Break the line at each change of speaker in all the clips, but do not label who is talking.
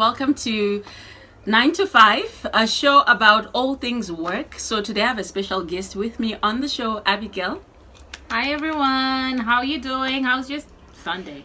welcome to 9 to 5, a show about all things work. So today I have a special guest with me on the show, Abigail.
Hi everyone, how you doing? How's your Sunday?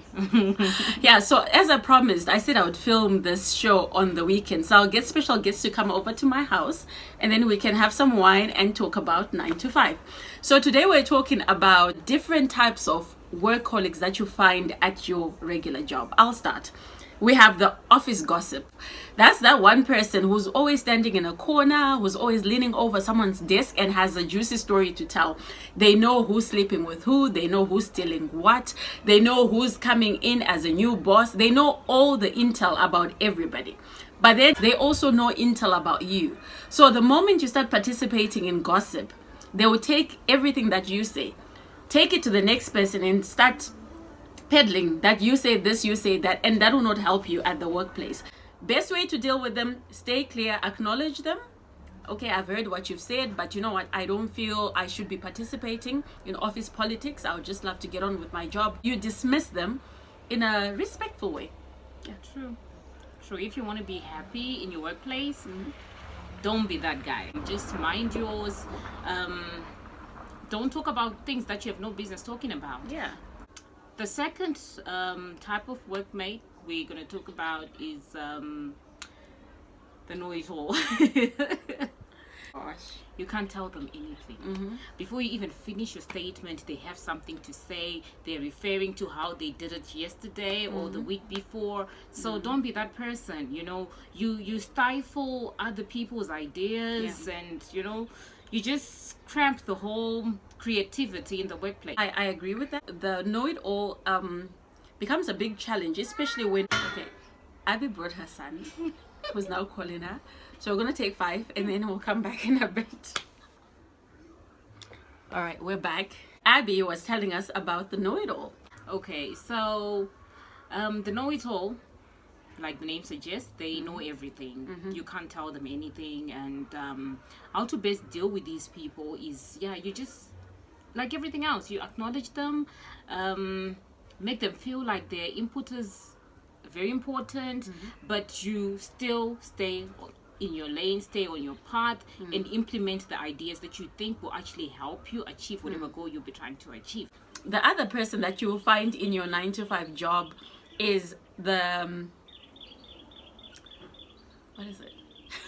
Yeah, so as I promised, I said I would film this show on the weekend. So I'll get special guests to come over to my house and then we can have some wine and talk about 9 to 5. So today we're talking about different types of work colleagues that you find at your regular job. I'll start. We have the office gossip. That's that one person who's always standing in a corner, who's always leaning over someone's desk and has a juicy story to tell. They know who's sleeping with who, they know who's stealing what, they know who's coming in as a new boss, they know all the intel about everybody. But then they also know intel about you. So the moment you start participating in gossip, they will take everything that you say, take it to the next person and start peddling that you say this, you say that, and that will not help you at the workplace. Best way to deal with them: stay clear, acknowledge them. Okay, I've heard what you've said, but you know what, I don't feel I should be participating in office politics. I would just love to get on with my job. You dismiss them in a respectful way.
Yeah, true. If you want to be happy in your workplace, don't be that guy. Just mind yours. Don't talk about things that you have no business talking about.
Yeah.
The second type of workmate we're going to talk about is the know-it-all.
Gosh.
You can't tell them anything. Before you even finish your statement, they have something to say. They're referring to how they did it yesterday or the week before. So don't be that person. You know, you stifle other people's ideas, and you just cramp the whole creativity in the workplace.
I agree with that. The know-it-all becomes a big challenge, especially when Abby brought her son, who's now calling her. So we're gonna take 5 and then we'll come back in a bit. All right, we're back. Abby was telling us about the know-it-all.
Okay, so the know-it-all, like the name suggests, they know everything. You can't tell them anything. And how to best deal with these people is, you just, like everything else, you acknowledge them, make them feel like their input is very important, but you still stay in your lane, stay on your path, and implement the ideas that you think will actually help you achieve whatever goal you'll be trying to achieve.
The other person that you will find in your 9 to 5 job is the what is it?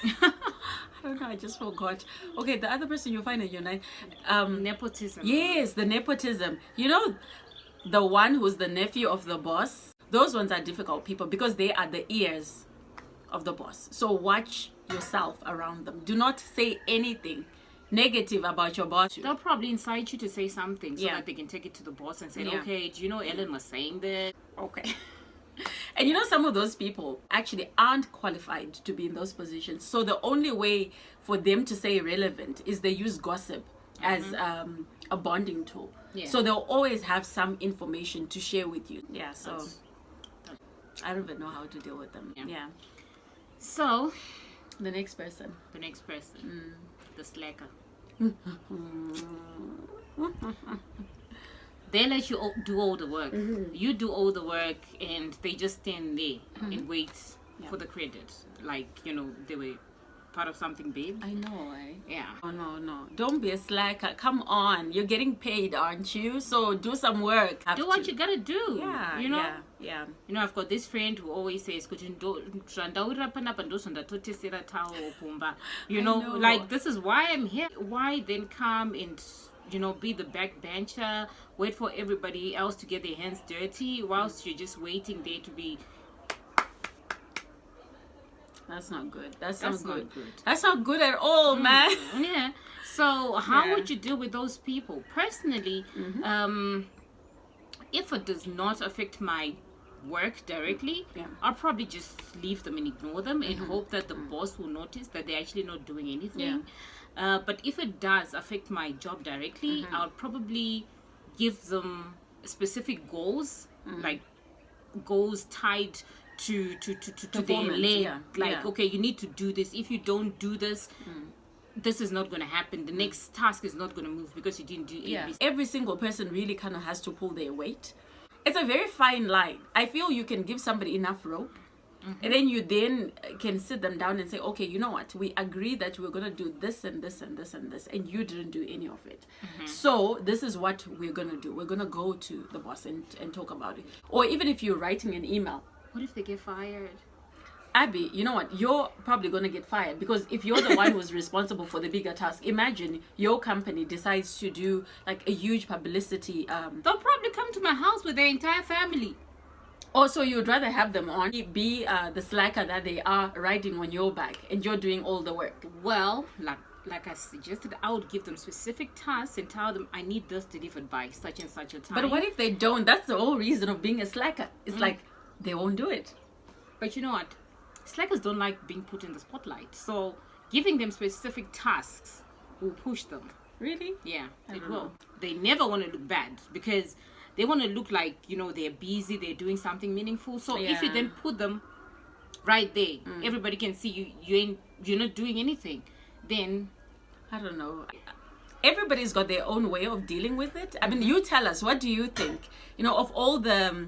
I don't know, I just forgot. Okay, the other person you find in your
Nepotism.
Yes, the nepotism. You know, the one who's the nephew of the boss. Those ones are difficult people because they are the ears of the boss. So watch yourself around them. Do not say anything negative about your boss.
They'll probably incite you to say something so that they can take it to the boss and say, okay, do you know Ellen was saying that?
Okay. And you know, some of those people actually aren't qualified to be in those positions. So the only way for them to stay relevant is they use gossip as a bonding tool. So they'll always have some information to share with you. Yeah, so I don't even know how to deal with them. Yeah.
So
the next person.
The slacker. They let you do all the work. You do all the work, and they just stand there and wait for the credit. Like, they were part of something big.
I know, eh?
Yeah.
Oh, no. Don't be a slacker. Come on. You're getting paid, aren't you? So do some work.
Do what you gotta do.
Yeah. Yeah.
I've got this friend who always says, like, this is why I'm here. Why then come and be the backbencher, wait for everybody else to get their hands dirty whilst you're just waiting there to be.
That's not good. That's not good. That's not good at all, man.
Yeah. So how would you deal with those people? Personally, if it does not affect my work directly, I'll probably just leave them and ignore them and hope that the boss will notice that they're actually not doing anything. But if it does affect my job directly, I'll probably give them specific goals, like goals tied to their lane. Okay, you need to do this. If you don't do this, this is not going to happen. The next task is not going to move because you didn't do it.
Every single person really kind of has to pull their weight. It's a very fine line. I feel you can give somebody enough rope And then you then can sit them down and say, okay, you know what, we agree that we're going to do this and this and this and this, and you didn't do any of it. So this is what we're going to do. We're going to go to the boss and talk about it. Or even if you're writing an email.
What if they get fired?
Abby, you know what? You're probably going to get fired, because if you're the one who's responsible for the bigger task, imagine your company decides to do like a huge publicity.
They'll probably come to my house with their entire family.
Also, you'd rather have them on be the slacker that they are, riding on your back, and you're doing all the work.
Well, like I suggested, I would give them specific tasks and tell them I need this delivered by such and such a time.
But what if they don't? That's the whole reason of being a slacker. It's like they won't do it.
But you know what? Slackers don't like being put in the spotlight. So giving them specific tasks will push them.
Really?
Yeah, it will. They never want to look bad, because they want to look like, you know, they're busy, they're doing something meaningful. So if you then put them right there, everybody can see you're not doing anything, then
I don't know. Everybody's got their own way of dealing with it. I mean, you tell us, what do you think? You know, of all the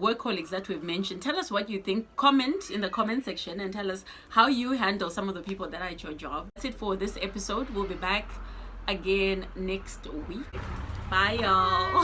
work colleagues that we've mentioned, tell us what you think. Comment in the comment section and tell us how you handle some of the people that are at your job. That's it for this episode. We'll be back again next week. Bye, y'all.